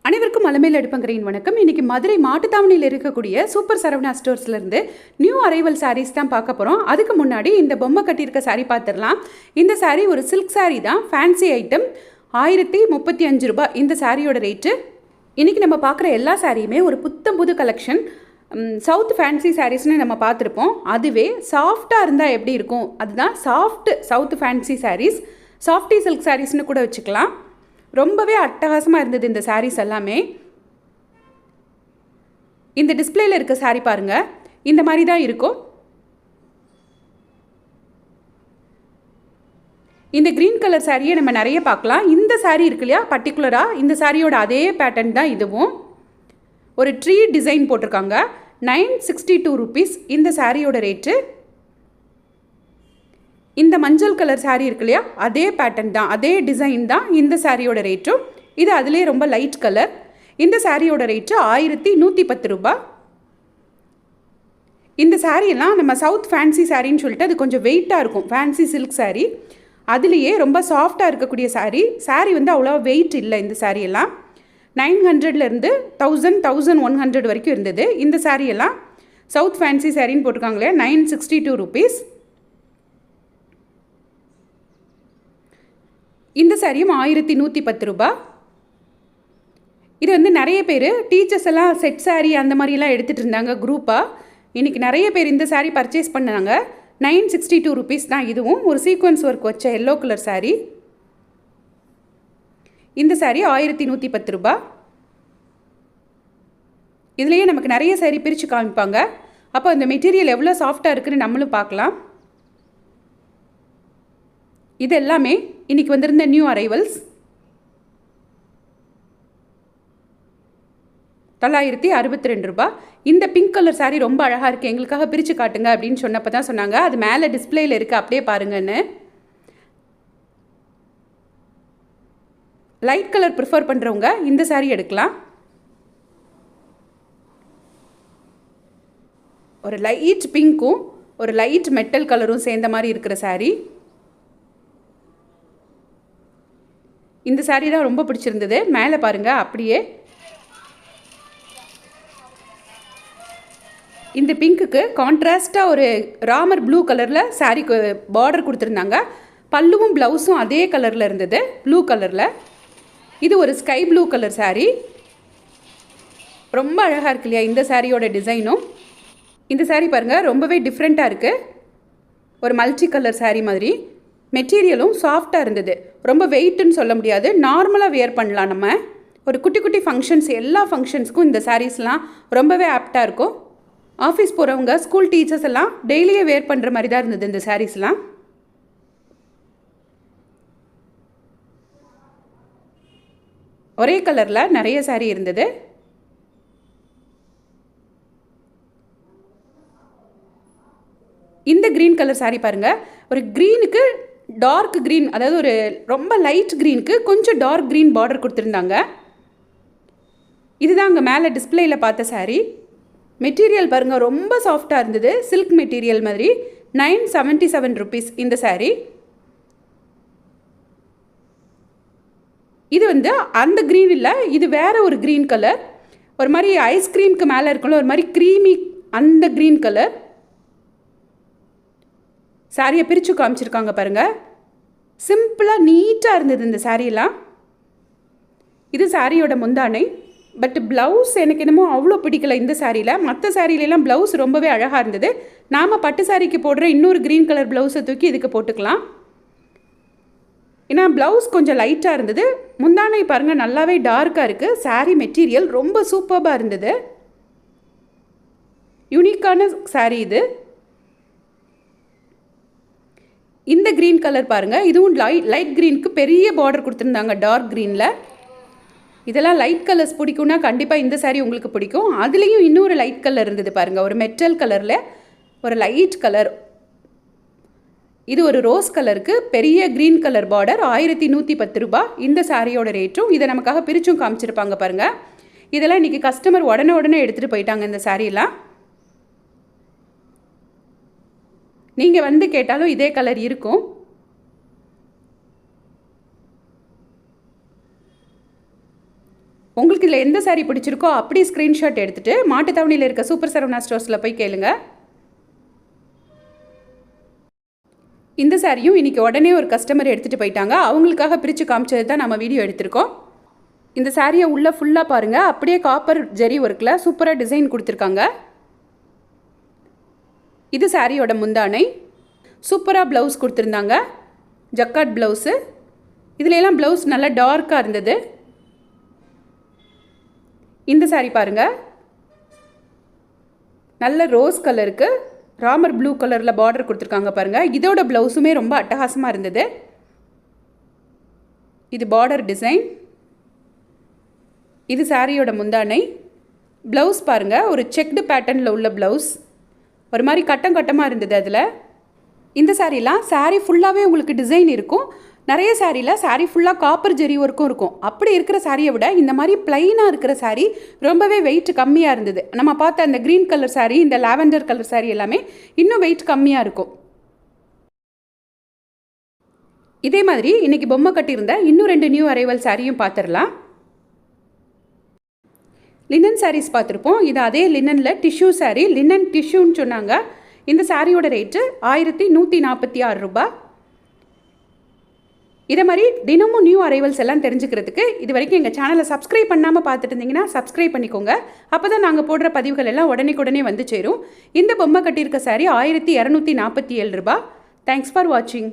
அனைவருக்கும் அலமேல் அடுப்பங்கரையின் வணக்கம். இன்றைக்கி மதுரை மாட்டுத்தாவணியில் இருக்கக்கூடிய சூப்பர் சரவணா ஸ்டோர்ஸ்லேருந்து நியூ அரைவல் சாரீஸ் தான் பார்க்க போகிறோம். அதுக்கு முன்னாடி இந்த பொம்மை கட்டியிருக்க சாரீ பார்த்துடலாம். இந்த சாரீ ஒரு சில்க் சாரீ தான், ஃபேன்சி ஐட்டம், 1035 ரூபாய் இந்த சாரியோட ரேட்டு. இன்றைக்கி நம்ம பார்க்குற எல்லா சாரியுமே ஒரு புத்தம் புது கலெக்ஷன். சவுத் ஃபேன்சி சாரீஸ்னு நம்ம பார்த்துருப்போம். அதுவே சாஃப்டாக இருந்தால் எப்படி இருக்கும், அதுதான் soft south fancy sarees. Softy silk சாரீஸ்னு கூட வச்சுக்கலாம். ரொம்பவே அட்டகாசமாக இருந்தது இந்த சாரீஸ் எல்லாமே. இந்த டிஸ்பிளேல இருக்க சாரீ பாருங்கள், இந்த மாதிரி தான் இருக்கும். இந்த க்ரீன் கலர் சாரியை நம்ம நிறைய பார்க்கலாம். இந்த சாரீ இருக்கு இல்லையா, பர்டிகுலராக இந்த சாரியோட அதே பேட்டர்ன் தான் இதுவும். ஒரு ட்ரீ டிசைன் போட்டிருக்காங்க. 962 rupees இந்த சாரியோட ரேட்டு. இந்த மஞ்சள் கலர் சாரீ இருக்கு இல்லையா, அதே பேட்டர்ன் தான், அதே டிசைன் தான் இந்த சாரியோட ரேட்டும். இது அதிலே ரொம்ப லைட் கலர். இந்த சாரியோட ரேட்டு 1110 ரூபாய். இந்த சாரியெல்லாம் நம்ம சவுத் ஃபேன்சி சாரின்னு சொல்லிட்டு அது கொஞ்சம் வெயிட்டாக இருக்கும். ஃபேன்சி சில்க் சாரீ, அதுலேயே ரொம்ப சாஃப்டாக இருக்கக்கூடிய சாரீ. சாரீ வந்து அவ்வளோ வெயிட் இல்லை. இந்த சாரியெல்லாம் 900லேருந்து 1100 வரைக்கும் இருந்தது. இந்த சாரியெல்லாம் சவுத் ஃபேன்சி சாரின்னு போட்டிருக்காங்களே, 962 rupees. இந்த சாரியும் 1110 ரூபாய். இது வந்து நிறைய பேர் டீச்சர்ஸ் எல்லாம் செட் சாரீ அந்த மாதிரிலாம் எடுத்துகிட்டு இருந்தாங்க குரூப்பாக. இன்றைக்கி நிறைய பேர் இந்த சாரீ பர்ச்சேஸ் பண்ணாங்க. 962 rupees தான் இதுவும். ஒரு சீக்வன்ஸ் ஒர்க் வச்ச எல்லோ கலர் சாரீ. இந்த சாரீ 1110 ரூபாய். இதுலேயே நமக்கு நிறைய சாரீ பிரித்து காமிப்பாங்க. அப்போ அந்த மெட்டீரியல் எவ்வளோ சாஃப்டாக இருக்குதுன்னு நம்மளும் பார்க்கலாம். இது எல்லாமே இன்றைக்கி வந்திருந்த நியூ அரைவல்ஸ். 962 ரூபாய். இந்த பிங்க் கலர் சாரீ ரொம்ப அழகாக இருக்குது, எங்களுக்காக பிரித்து காட்டுங்க அப்படின்னு சொன்னப்போ தான் சொன்னாங்க. அது மேலே டிஸ்பிளேயில் இருக்குது, அப்படியே பாருங்கன்னு. லைட் கலர் ப்ரிஃபர் பண்ணுறவங்க இந்த சாரீ எடுக்கலாம். ஒரு லைட் பிங்க்கும் ஒரு லைட் மெட்டல் கலரும் சேர்ந்த மாதிரி இருக்கிற சாரீ. இந்த சாரீ தான் ரொம்ப பிடிச்சிருந்தது. மேலே பாருங்கள், அப்படியே இந்த பிங்க்குக்கு கான்ட்ராஸ்ட்டாக ஒரு ராமர் ப்ளூ கலரில் சாரீக்கு பார்டர் கொடுத்துருந்தாங்க. பல்லுவும் ப்ளவுஸும் அதே கலரில் இருந்தது, ப்ளூ கலரில். இது ஒரு ஸ்கை ப்ளூ கலர் சாரீ. ரொம்ப அழகாக இருக்கு இல்லையா இந்த சாரியோட டிசைனும். இந்த சாரீ பாருங்கள், ரொம்பவே டிஃப்ரெண்ட்டாக இருக்குது. ஒரு மல்டி கலர் சாரீ மாதிரி. மெட்டீரியலும் சாஃப்டாக இருந்தது. ரொம்ப வெயிட்டுன்னு சொல்ல முடியாது, நார்மலாக வியர் பண்ணலாம். நம்ம ஒரு குட்டி குட்டி ஃபங்க்ஷன்ஸ், எல்லா ஃபங்க்ஷன்ஸ்க்கும் இந்த சாரீஸ்லாம் ரொம்பவே ஆப்டாக இருக்கும். ஆஃபீஸ் போகிறவங்க, ஸ்கூல் டீச்சர்ஸ் எல்லாம் டெய்லியே வேர் பண்ணுற மாதிரி தான் இருந்தது இந்த சாரீஸ்லாம். ஒரே கலரில் நிறைய சாரீ இருந்தது. இந்த க்ரீன் கலர் சாரீ பாருங்கள், ஒரு க்ரீனுக்கு டார்க் க்ரீன், அதாவது ஒரு ரொம்ப லைட் க்ரீனுக்கு கொஞ்சம் டார்க் க்ரீன் பார்டர் கொடுத்துருந்தாங்க. இதுதான் அங்கே மேலே டிஸ்பிளேயில் பார்த்த சாரீ. மெட்டீரியல் பாருங்கள், ரொம்ப சாஃப்டாக இருந்தது, சில்க் மெட்டீரியல் மாதிரி. 977 rupees இந்த சாரீ. இது வந்து அந்த க்ரீன் இல்லை, இது வேறு ஒரு க்ரீன் கலர். ஒரு மாதிரி ஐஸ்கிரீமுக்கு மேலே இருக்கும்ல, ஒரு மாதிரி க்ரீமி, அந்த க்ரீன் கலர். சாரியை பிரித்து காமிச்சிருக்காங்க பாருங்கள். சிம்பிளாக நீட்டாக இருந்தது இந்த சாரியெல்லாம். இது சாரியோட முந்தானை. பட் ப்ளவுஸ் எனக்கு என்னமோ அவ்வளோ பிடிக்கல இந்த சாரியில். மற்ற சாரியிலலாம் ப்ளவுஸ் ரொம்பவே அழகாக இருந்தது. நாம் பட்டு சாரிக்கு போடுற இன்னொரு க்ரீன் கலர் ப்ளவுஸை தூக்கி இதுக்கு போட்டுக்கலாம். ஏன்னா ப்ளவுஸ் கொஞ்சம் லைட்டாக இருந்தது. முந்தானை பாருங்கள், நல்லாவே டார்க்காக இருக்குது. சாரீ மெட்டீரியல் ரொம்ப சூப்பராக இருந்தது. யூனிக்கான சாரீ இது. இந்த க்ரீன் கலர் பாருங்கள், இதுவும் லைட் க்ரீனுக்கு பெரிய பார்டர் கொடுத்துருந்தாங்க, டார்க் க்ரீனில். இதெல்லாம் லைட் கலர்ஸ் பிடிக்கும்னா கண்டிப்பாக இந்த சாரீ உங்களுக்கு பிடிக்கும். அதுலேயும் இன்னொரு லைட் கலர் இருந்தது பாருங்கள், ஒரு மெட்டல் கலரில் ஒரு லைட் கலர். இது ஒரு ரோஸ் கலருக்கு பெரிய க்ரீன் கலர் பார்டர். 1110 ரூபாய் இந்த சாரியோட ரேட்டும். இதை நமக்காக பிரிச்சும் காமிச்சிருப்பாங்க பாருங்கள். இதெல்லாம் இன்றைக்கி கஸ்டமர் உடனே எடுத்துகிட்டு போயிட்டாங்க இந்த சாரியெல்லாம். நீங்கள் வந்து கேட்டாலும் இதே கலர் இருக்கும். உங்களுக்கு இதில் எந்த சாரீ பிடிச்சிருக்கோ அப்படி ஸ்க்ரீன்ஷாட் எடுத்துகிட்டு மாட்டுத்தாவணியில் இருக்க சூப்பர் சரவணா ஸ்டோர்ஸில் போய் கேளுங்க. இந்த சாரியும் இன்றைக்கி உடனே ஒரு கஸ்டமர் எடுத்துகிட்டு போயிட்டாங்க. அவங்களுக்காக பிரித்து காமிச்சது தான் நம்ம வீடியோ எடுத்திருக்கோம். இந்த சாரியை உள்ளே ஃபுல்லாக பாருங்கள், அப்படியே காப்பர் ஜெரி ஒர்க்கில் சூப்பராக டிசைன் கொடுத்துருக்காங்க. இது சாரியோட முந்தானை. சூப்பராக ப்ளவுஸ் கொடுத்துருந்தாங்க, ஜக்காட் ப்ளவுஸு. இதில் எல்லாம் ப்ளவுஸ் நல்லா டார்க்காக இருந்தது. இந்த சாரி பாருங்கள், நல்ல ரோஸ் கலருக்கு ராமர் ப்ளூ கலரில் பார்டர் கொடுத்துருக்காங்க பாருங்கள். இதோட ப்ளவுஸுமே ரொம்ப அட்டகாசமாக இருந்தது. இது பார்டர் டிசைன். இது சாரியோட முந்தானை. ப்ளவுஸ் பாருங்கள், ஒரு செக்டு பேட்டர்னில் உள்ள ப்ளவுஸ், ஒரு மாதிரி கட்டம் கட்டமாக இருந்தது. அதில் இந்த சாரீலாம் சாரீ ஃபுல்லாகவே உங்களுக்கு டிசைன் இருக்கும். நிறைய சாரியில் சாரீ ஃபுல்லாக காப்பர் ஜெரி ஒர்க்கும் இருக்கும். அப்படி இருக்கிற சாரியை விட இந்த மாதிரி ப்ளைனாக இருக்கிற சாரீ ரொம்பவே வெயிட் கம்மியாக இருந்தது. நம்ம பார்த்த அந்த க்ரீன் கலர் சாரீ, இந்த லாவெண்டர் கலர் சாரீ எல்லாமே இன்னும் வெயிட் கம்மியாக இருக்கும். இதே மாதிரி இன்றைக்கி பொம்மை கட்டியிருந்த இன்னும் 2 நியூ அரைவல் சாரியும் பார்த்துடலாம். லினன் சாரீஸ் பார்த்துருப்போம். இது அதே லினனில் டிஷ்யூ சாரீ, லினன் டிஷ்யூன்னு சொன்னாங்க. இந்த சாரியோட ரேட்டு 1146 ரூபாய். இதே மாதிரி தினமும் நியூ அரைவல்ஸ் எல்லாம் தெரிஞ்சுக்கிறதுக்கு இது வரைக்கும் எங்கள் சேனலை சப்ஸ்கிரைப் பண்ணாமல் பார்த்துட்டு இருந்தீங்கன்னா சப்ஸ்கிரைப் பண்ணிக்கோங்க. அப்போ தான் நாங்கள் போடுற பதிவுகள் எல்லாம் உடனே வந்து சேரும். இந்த பொம்மை கட்டியிருக்க சாரி 1247 ரூபாய். தேங்க்ஸ் ஃபார் வாட்சிங்.